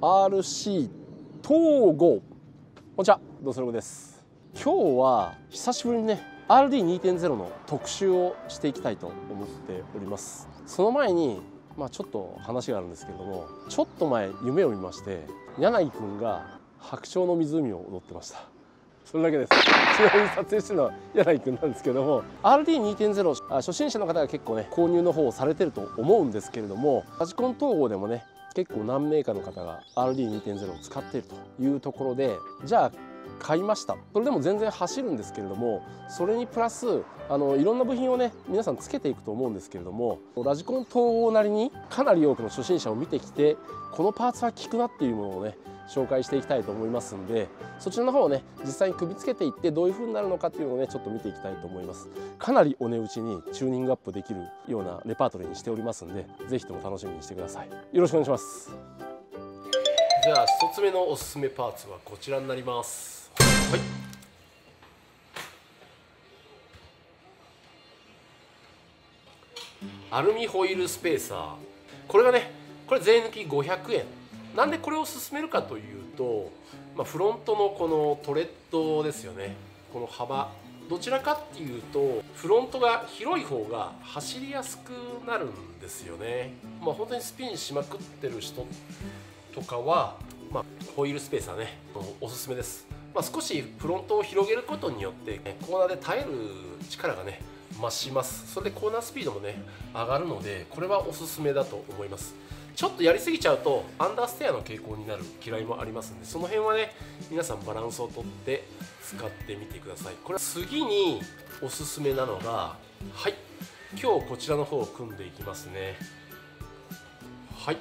RC 東郷。こんにちは、どうするです。今日は久しぶりにね RD2.0 の特集をしていきたいと思っております。その前にちょっと話があるんですけれども、ちょっと前夢を見まして、柳井くんが白鳥の湖を踊ってました。それだけです。ちなみに撮影してるのは柳井くんなんですけども、 RD2.0 初心者の方が結構ね購入の方をされてると思うんですけれども、ラジコン統合でもね結構何名かの方が RD2.0 を使っているというところで、じゃあ買いました。それでも全然走るんですけれども、それにプラスいろんな部品をね皆さんつけていくと思うんですけれども、ラジコン統合なりにかなり多くの初心者を見てきて、このパーツは効くなっていうものをね紹介していきたいと思いますんで、そちらの方をね実際に首つけていってどういう風になるのかっていうのをねちょっと見ていきたいと思います。かなりお値打ちにチューニングアップできるようなレパートリーにしておりますんで、是非とも楽しみにしてください。よろしくお願いします。じゃあ1つ目のおすすめパーツはこちらになります。はい、アルミホイルスペーサー。これがね、これ税抜き500円。なんでこれを勧めるかというと、フロントのこのトレッドですよね。この幅、どちらかっていうとフロントが広い方が走りやすくなるんですよね。本当にスピンしまくってる人とかは、ホイールスペーサーねおすすめです。少しフロントを広げることによってコーナーで耐える力がね増します。それでコーナースピードもね上がるので、これはおすすめだと思います。ちょっとやりすぎちゃうとアンダーステアの傾向になる嫌いもありますんで、その辺はね皆さんバランスをとって使ってみてください。これ次におすすめなのが、はい、今日こちらの方を組んでいきますね。はい、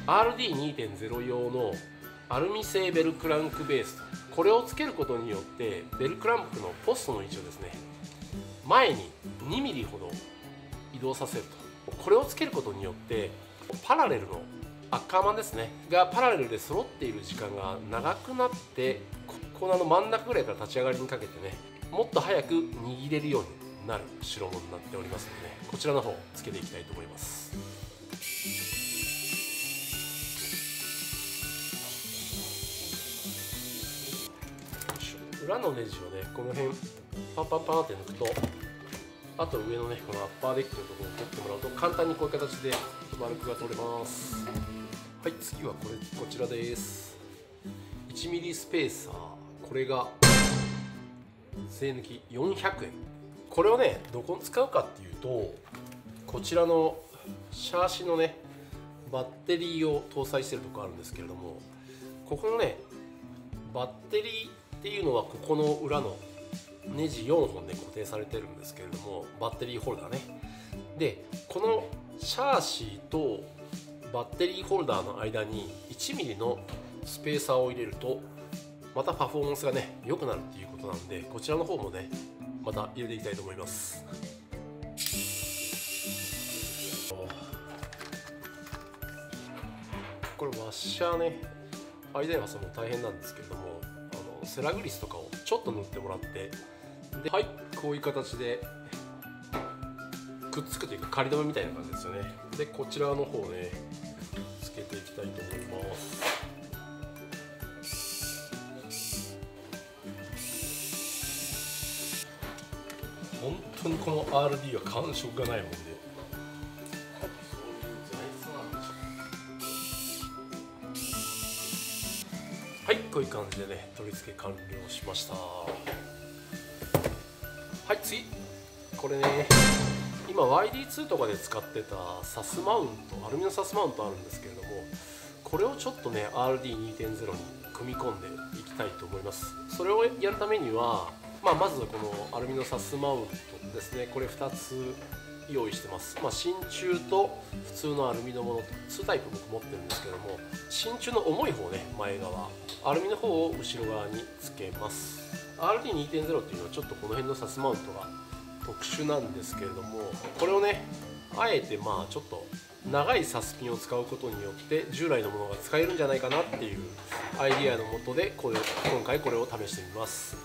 RD2.0 用のアルミ製ベルクランクベース、これをつけることによってベルクランクのポストの位置をですね前に 2mm ほど移動させると。これをつけることによってパラレルのアッカーマンですねがパラレルで揃っている時間が長くなって、コーナーの真ん中ぐらいから立ち上がりにかけてねもっと早く握れるようになる代物になっておりますので、こちらの方つけていきたいと思います。裏のネジをねこの辺パンパンパンって抜くと、あと上のねこのアッパーデッキのところを取ってもらうと簡単にこういう形で丸くが取れます。はい、次はこちらです。 1mm スペーサー。これが税抜き400円。これをねどこに使うかっていうと、こちらのシャーシのねバッテリーを搭載してるところあるんですけれども、ここのねバッテリーっていうのはここの裏のネジ4本で固定されてるんですけれども、バッテリーホルダーね。でこのシャーシーとバッテリーホルダーの間に 1mm のスペーサーを入れるとまたパフォーマンスがね良くなるっていうことなんで、こちらの方もねまた入れていきたいと思います。これワッシャーね、間に挟むの大変なんですけれども、セラグリスとかをちょっと塗ってもらって、ではい、こういう形でくっつくというか仮止めみたいな感じですよね。でこちらの方ねつけていきたいと思います。本当にこの RD は感触がないもんで、はい、こういう感じでね取り付け完了しました。はい、次これね今 YD2 とかで使ってたサスマウント、アルミのサスマウントあるんですけれども、これをちょっとね RD2.0 に組み込んでいきたいと思います。それをやるためには、まずこのアルミのサスマウントですね、これ2つ用意してます。真鍮と普通のアルミのものと2タイプ僕持ってるんですけども、真鍮の重い方ね前側、アルミの方を後ろ側につけます。 RD2.0 っていうのはちょっとこの辺のサスマウントが特殊なんですけれども、これをねあえてちょっと長いサスピンを使うことによって従来のものが使えるんじゃないかなっていうアイディアのもとで今回これを試してみます。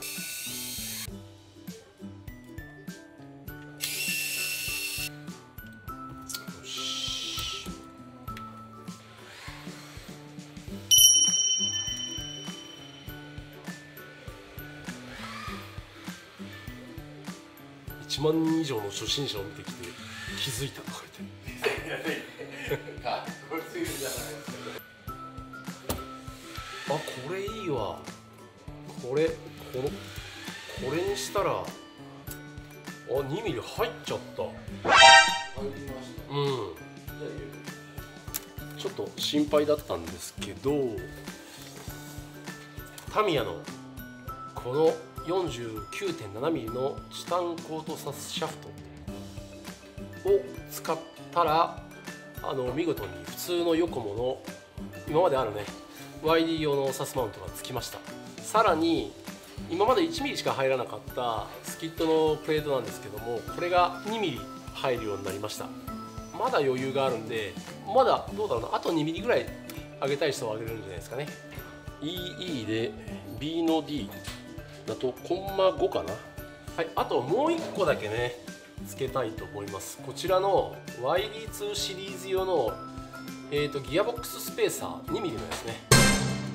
1万人以上の初心者を見てきて気づいたとか言ってかっこよすぎるじゃないですか。あ、これいいわ。これにしたら2ミリ入っちゃった。ちょっと心配だったんですけど、タミヤのこの 49.7 ミリのチタンコートサスシャフトを使ったら見事に普通のヨコモの今まであるね YD 用のサスマウントがつきました。さらに今まで1ミリしか入らなかったスキットのプレートなんですけども、これが2ミリ入るようになりました。まだ余裕があるんで、まだどうだろうな、あと2ミリぐらい上げたい人は上げれるんじゃないですかね。 EE で B の D だとコンマ5かな。はい、あともう1個だけねつけたいと思います。こちらの YD2 シリーズ用の、ギアボックススペーサー 2mm のやつね、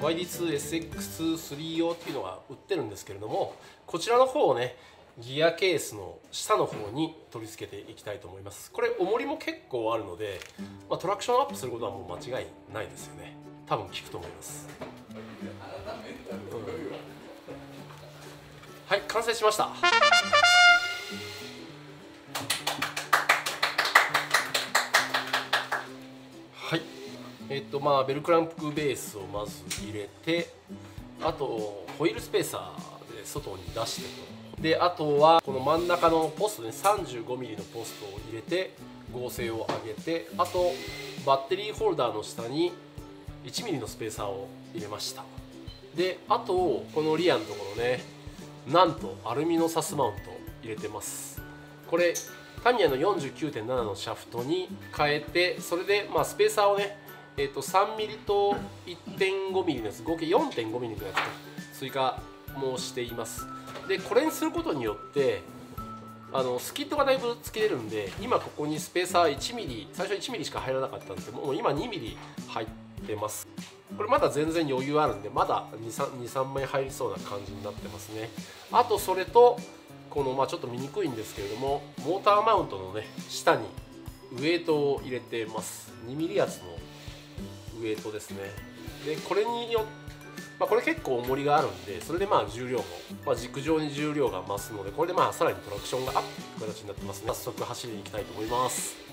YD2SX3 用っていうのが売ってるんですけれども、こちらの方をねギアケースの下の方に取り付けていきたいと思います。これ重りも結構あるので、トラクションアップすることはもう間違いないですよね。多分効くと思います。はい、完成しました。はい、ベルクランプベースをまず入れて、あとホイールスペーサーで外に出してと、であとはこの真ん中のポストね 35mm のポストを入れて合成を上げて、あとバッテリーホルダーの下に 1mm のスペーサーを入れました。であとこのリアのところね、なんとアルミのサスマウント入れてます。これタミヤの 49.7 のシャフトに変えて、それでスペーサーをね、3mm と 1.5mm のやつ、合計 4.5mm のやつ追加もしています。でこれにすることによってスキットがだいぶつけれるんで、今ここにスペーサー 1mm、 最初 1mm しか入らなかったんですけども、今 2mm 入ってます。これまだ全然余裕あるんで、まだ 2,3 枚入りそうな感じになってますね。あとそれとこのちょっと見にくいんですけれども、モーターマウントのね下にウエイトを入れてます。 2mm 圧のウエイトですね。でこれによって、これ結構重りがあるんで、それで重量も、軸上に重量が増すので、これでさらにトラクションがアップという形になってますね。早速走りに行きたいと思います。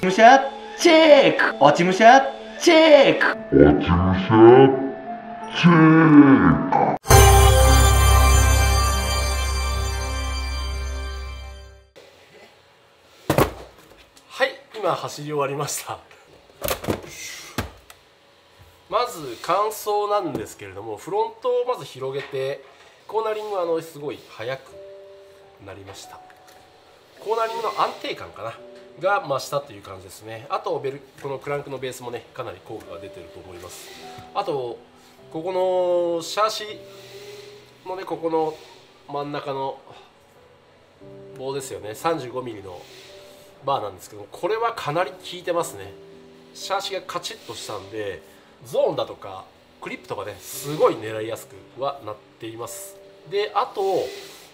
落ち武者チェック、落ち武者チェック、落ち武者チェック。はい、今走り終わりました。まず感想なんですけれども、フロントをまず広げてコーナリングはすごい速くなりました。コーナリングの安定感かなが増したという感じですね。あとこのクランクのベースもねかなり効果が出てると思います。あとここのシャーシのね、ここの真ん中の棒ですよね、 35mm のバーなんですけども、これはかなり効いてますね。シャーシがカチッとしたんで、ゾーンだとかクリップとかねすごい狙いやすくはなっています。であと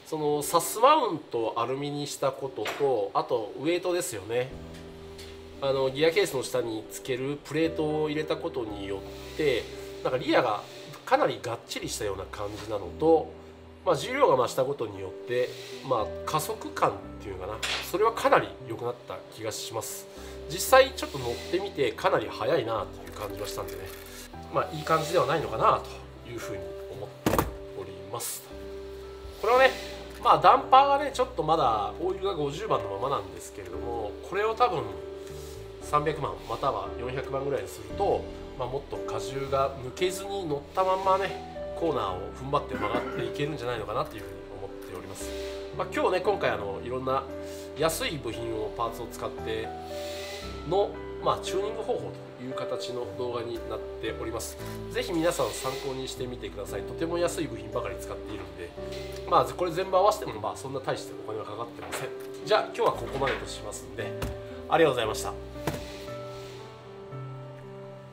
そのサスマウントをアルミにしたことと、あとウエイトですよね。ギアケースの下につけるプレートを入れたことによってなんかリアがかなりがっちりしたような感じなのと、重量が増したことによって、加速感っていうのかな、それはかなり良くなった気がします。実際ちょっと乗ってみてかなり速いなっていう感じはしたんでね、いい感じではないのかなというふうに思っております。これはねダンパーがねちょっとまだオイルが50番のままなんですけれども、これを多分300万または400万ぐらいにすると、もっと荷重が抜けずに乗ったまんまねコーナーを踏ん張って曲がっていけるんじゃないのかなというふうに思っております。今日ね今回いろんな安い部品をパーツを使っての、チューニング方法という形の動画になっております。ぜひ皆さん参考にしてみてください。とても安い部品ばかり使っているので、これ全部合わせてもそんな大してお金はかかってません。じゃあ今日はここまでとしますんで、ありがとうございました。